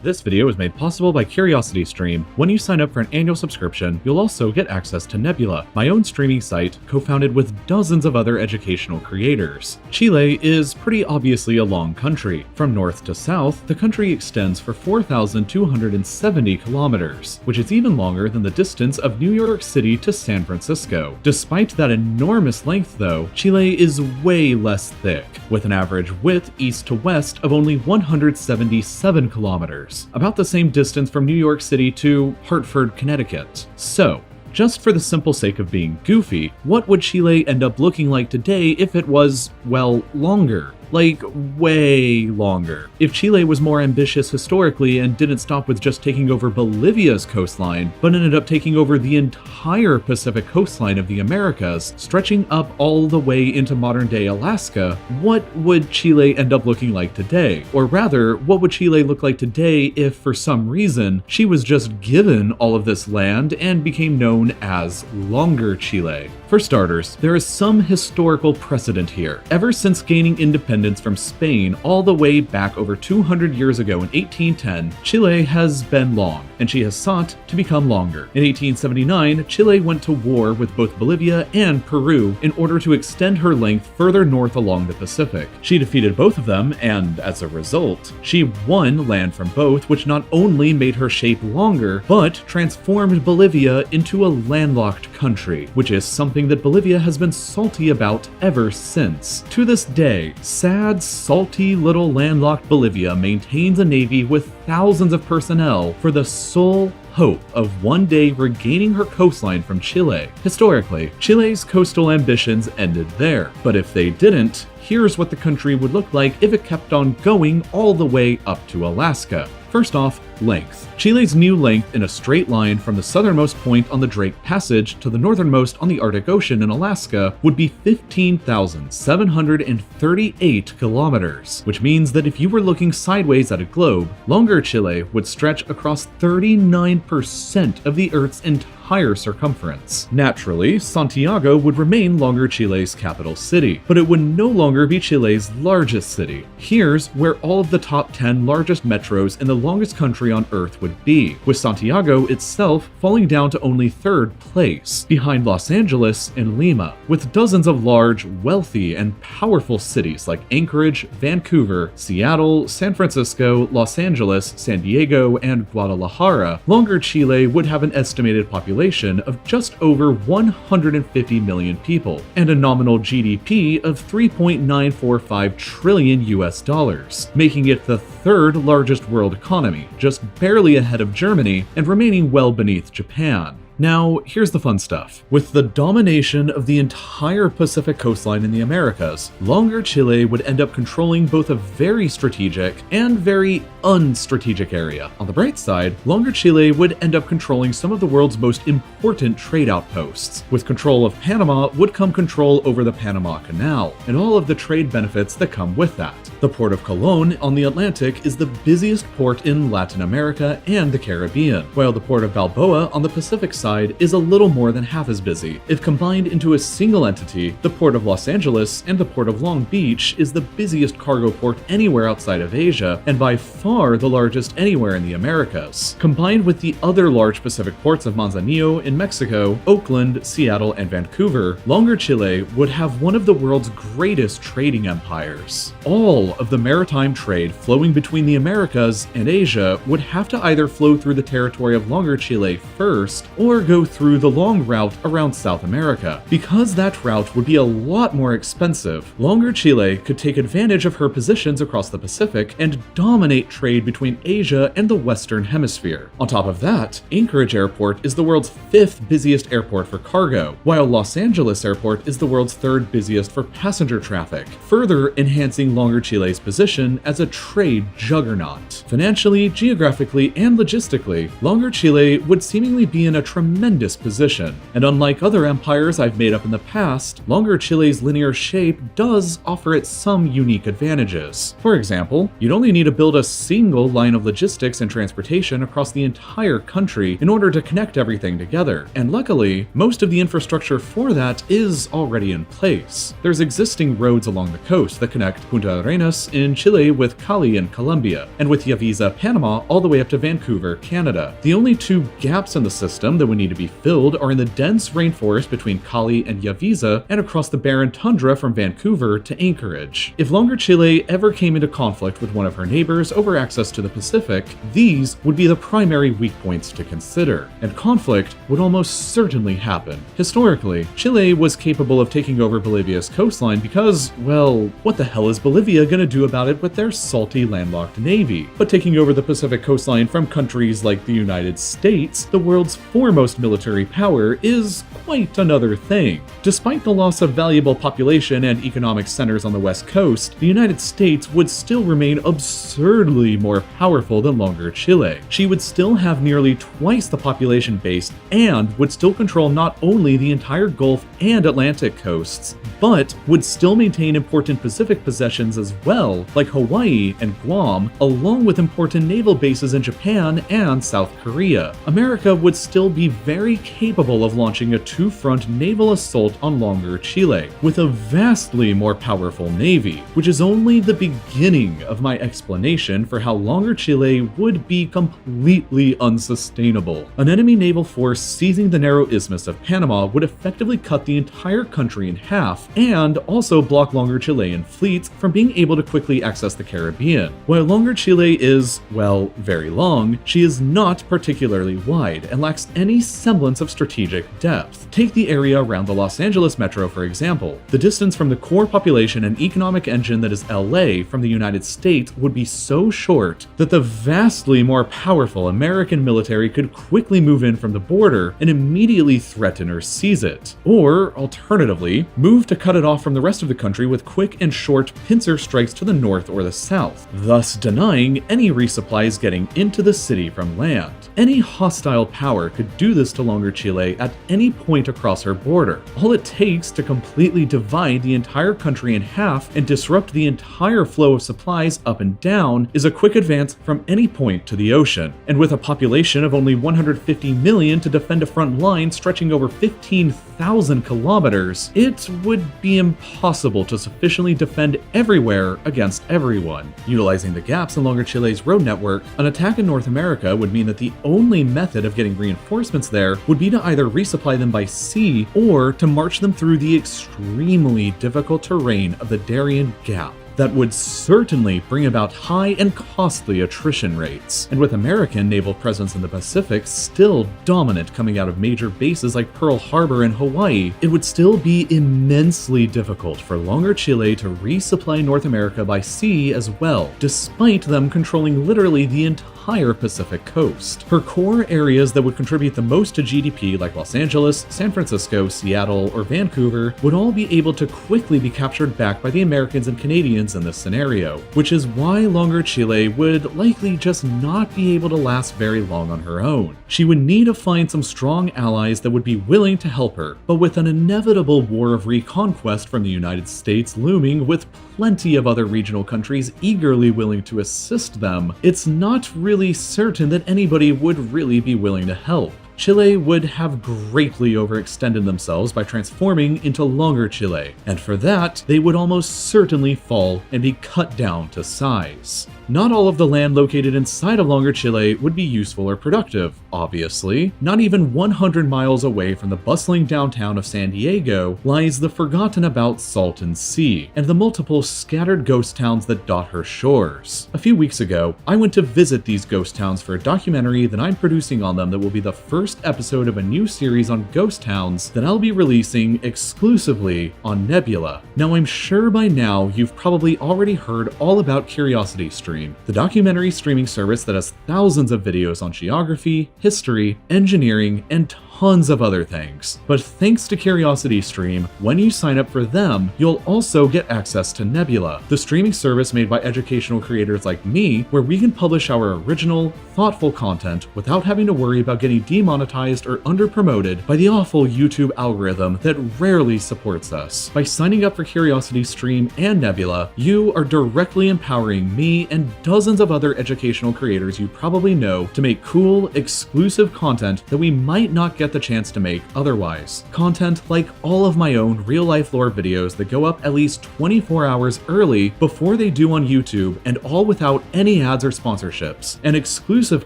This video is made possible by CuriosityStream. When you sign up for an annual subscription, you'll also get access to Nebula, my own streaming site co-founded with dozens of other educational creators. Chile is pretty obviously a long country. From north to south, the country extends for 4,270 kilometers, which is even longer than the distance of New York City to San Francisco. Despite that enormous length though, Chile is way less thick, with an average width east to west of only 177 kilometers, about the same distance from New York City to Hartford, Connecticut. So, just for the simple sake of being goofy, what would Chile end up looking like today if it was, well, longer? Like, way longer. If Chile was more ambitious historically and didn't stop with just taking over Bolivia's coastline, but ended up taking over the entire Pacific coastline of the Americas, stretching up all the way into modern-day Alaska, what would Chile end up looking like today? Or rather, what would Chile look like today if, for some reason, she was just given all of this land and became known as Longer Chile? For starters, there is some historical precedent here. Ever since gaining independence from Spain all the way back over 200 years ago in 1810, Chile has been long, and she has sought to become longer. In 1879, Chile went to war with both Bolivia and Peru in order to extend her length further north along the Pacific. She defeated both of them, and as a result, she won land from both, which not only made her shape longer, but transformed Bolivia into a landlocked country, which is something that Bolivia has been salty about ever since. To this day, sad, salty little landlocked Bolivia maintains a navy with thousands of personnel for the sole hope of one day regaining her coastline from Chile. Historically, Chile's coastal ambitions ended there, but if they didn't, here's what the country would look like if it kept on going all the way up to Alaska. First off, length. Chile's new length in a straight line from the southernmost point on the Drake Passage to the northernmost on the Arctic Ocean in Alaska would be 15,738 kilometers, which means that if you were looking sideways at a globe, Longer Chile would stretch across 39% of the Earth's entire circumference. Naturally, Santiago would remain Longer Chile's capital city, but it would no longer be Chile's largest city. Here's where all of the top 10 largest metros in the longest country on Earth would be, with Santiago itself falling down to only third place, behind Los Angeles and Lima, with dozens of large, wealthy, and powerful cities like Anchorage, Vancouver, Seattle, San Francisco, Los Angeles, San Diego, and Guadalajara. Longer Chile would have an estimated population of just over 150 million people, and a nominal GDP of 3.945 trillion US dollars, making it the third largest world economy, just barely ahead of Germany and remaining well beneath Japan. Now, here's the fun stuff. With the domination of the entire Pacific coastline in the Americas, Longer Chile would end up controlling both a very strategic and very unstrategic area. On the bright side, Longer Chile would end up controlling some of the world's most important trade outposts. With control of Panama would come control over the Panama Canal, and all of the trade benefits that come with that. The port of Colón on the Atlantic is the busiest port in Latin America and the Caribbean, while the port of Balboa on the Pacific side is a little more than half as busy. If combined into a single entity, the port of Los Angeles and the port of Long Beach is the busiest cargo port anywhere outside of Asia, and by far the largest anywhere in the Americas. Combined with the other large Pacific ports of Manzanillo in Mexico, Oakland, Seattle, and Vancouver, Longer Chile would have one of the world's greatest trading empires. All of the maritime trade flowing between the Americas and Asia would have to either flow through the territory of Longer Chile first, or go through the long route around South America. Because that route would be a lot more expensive, Longer Chile could take advantage of her positions across the Pacific and dominate trade between Asia and the Western Hemisphere. On top of that, Anchorage Airport is the world's 5th busiest airport for cargo, while Los Angeles Airport is the world's 3rd busiest for passenger traffic, further enhancing Longer Chile's position as a trade juggernaut. Financially, geographically, and logistically, Longer Chile would seemingly be in a tremendous tremendous position. And unlike other empires I've made up in the past, Longer Chile's linear shape does offer it some unique advantages. For example, you'd only need to build a single line of logistics and transportation across the entire country in order to connect everything together. And luckily, most of the infrastructure for that is already in place. There's existing roads along the coast that connect Punta Arenas in Chile with Cali in Colombia, and with Yavisa, Panama, all the way up to Vancouver, Canada. The only two gaps in the system that would need to be filled are in the dense rainforest between Cali and Yavisa, and across the barren tundra from Vancouver to Anchorage. If Longer Chile ever came into conflict with one of her neighbors over access to the Pacific, these would be the primary weak points to consider, and conflict would almost certainly happen. Historically, Chile was capable of taking over Bolivia's coastline because, well, what the hell is Bolivia gonna do about it with their salty landlocked navy? But taking over the Pacific coastline from countries like the United States, the world's foremost military power, is quite another thing. Despite the loss of valuable population and economic centers on the west coast, the United States would still remain absurdly more powerful than Longer Chile. She would still have nearly twice the population base and would still control not only the entire Gulf and Atlantic coasts, but would still maintain important Pacific possessions as well, like Hawaii and Guam, along with important naval bases in Japan and South Korea. America would still be very capable of launching a two-front naval assault on Longer Chile, with a vastly more powerful navy, which is only the beginning of my explanation for how Longer Chile would be completely unsustainable. An enemy naval force seizing the narrow isthmus of Panama would effectively cut the entire country in half, and also block Longer Chilean fleets from being able to quickly access the Caribbean. While Longer Chile is, well, very long, she is not particularly wide and lacks any semblance of strategic depth. Take the area around the Los Angeles metro, for example. The distance from the core population and economic engine that is LA from the United States would be so short that the vastly more powerful American military could quickly move in from the border and immediately threaten or seize it. Or, alternatively, move to cut it off from the rest of the country with quick and short pincer strikes to the north or the south, thus denying any resupplies getting into the city from land. Any hostile power could do this to Longer Chile at any point across her border. All it takes to completely divide the entire country in half and disrupt the entire flow of supplies up and down is a quick advance from any point to the ocean. And with a population of only 150 million to defend a front line stretching over 15,000 kilometers, it would be impossible to sufficiently defend everywhere against everyone. Utilizing the gaps in Longer Chile's road network, an attack in North America would mean that the only method of getting reinforcements there would be to either resupply them by sea or to march them through the extremely difficult terrain of the Darien Gap. That would certainly bring about high and costly attrition rates. And with American naval presence in the Pacific still dominant coming out of major bases like Pearl Harbor and Hawaii, it would still be immensely difficult for Longer Chile to resupply North America by sea as well, despite them controlling literally the entire Pacific coast. Her core areas that would contribute the most to GDP, like Los Angeles, San Francisco, Seattle, or Vancouver, would all be able to quickly be captured back by the Americans and Canadians in this scenario, which is why Longer Chile would likely just not be able to last very long on her own. She would need to find some strong allies that would be willing to help her, but with an inevitable war of reconquest from the United States looming with plenty of other regional countries eagerly willing to assist them, it's not really certain that anybody would really be willing to help. Chile would have greatly overextended themselves by transforming into Longer Chile, and for that, they would almost certainly fall and be cut down to size. Not all of the land located inside of Longer Chile would be useful or productive, obviously. Not even 100 miles away from the bustling downtown of San Diego lies the forgotten about Salton Sea, and the multiple scattered ghost towns that dot her shores. A few weeks ago, I went to visit these ghost towns for a documentary that I'm producing on them that will be the first episode of a new series on ghost towns that I'll be releasing exclusively on Nebula. Now, I'm sure by now you've probably already heard all about CuriosityStream, the documentary streaming service that has thousands of videos on geography, history, engineering, and tons of other things. But thanks to CuriosityStream, when you sign up for them, you'll also get access to Nebula, the streaming service made by educational creators like me, where we can publish our original, thoughtful content without having to worry about getting demonetized or underpromoted by the awful YouTube algorithm that rarely supports us. By signing up for CuriosityStream and Nebula, you are directly empowering me and dozens of other educational creators you probably know to make cool, exclusive content that we might not get the chance to make otherwise. Content like all of my own real-life lore videos that go up at least 24 hours early before they do on YouTube, and all without any ads or sponsorships. And exclusive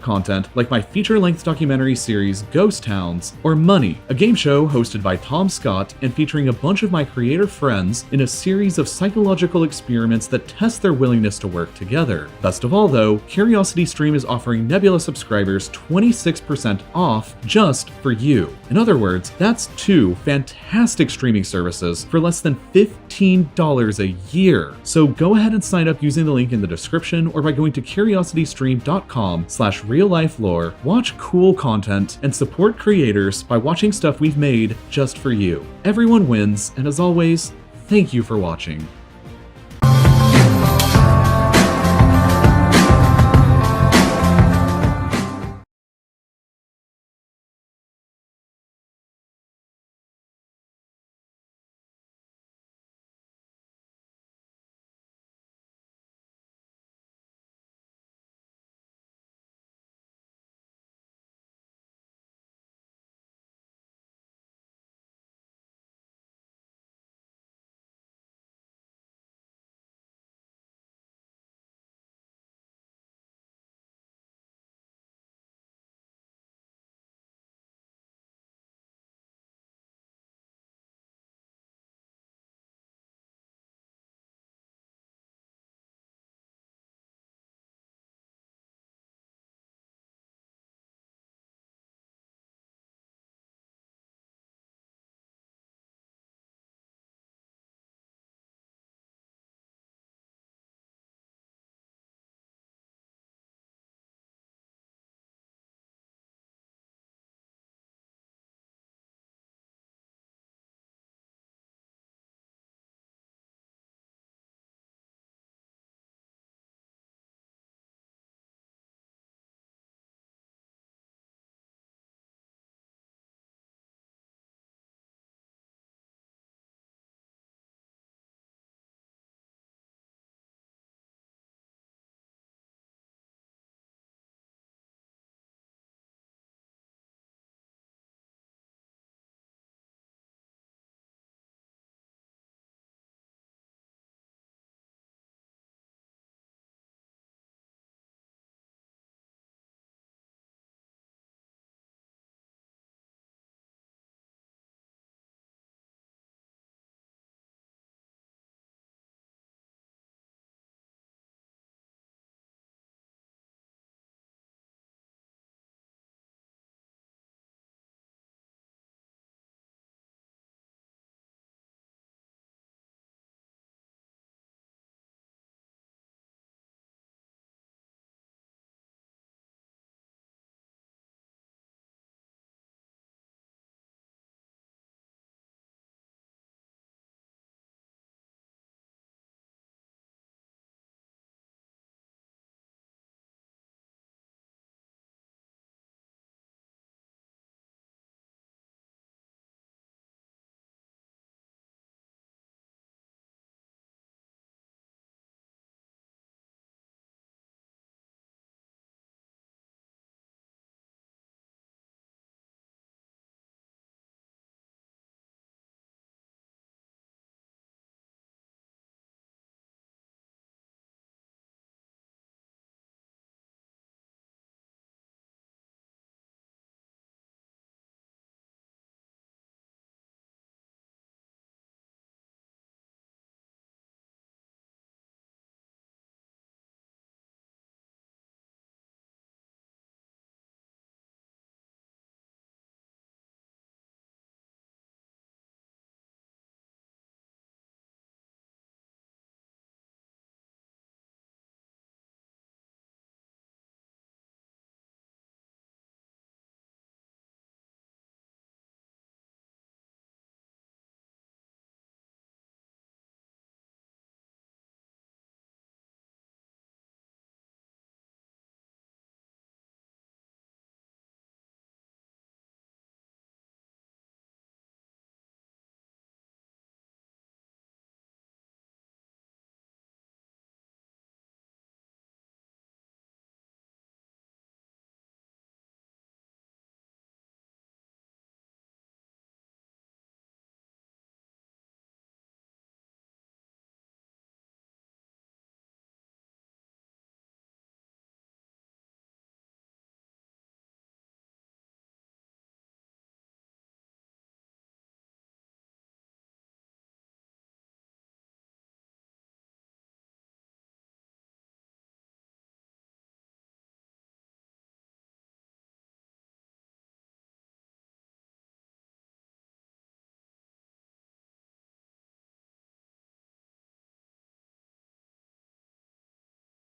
content like my feature-length documentary series Ghost Towns, or Money, a game show hosted by Tom Scott and featuring a bunch of my creator friends in a series of psychological experiments that test their willingness to work together. Best of all though, CuriosityStream is offering Nebula subscribers 26% off just for you. In other words, that's 2 fantastic streaming services for less than $15 a year. So go ahead and sign up using the link in the description or by going to curiositystream.com/reallifelore, watch cool content, and support creators by watching stuff we've made just for you. Everyone wins, and as always, thank you for watching.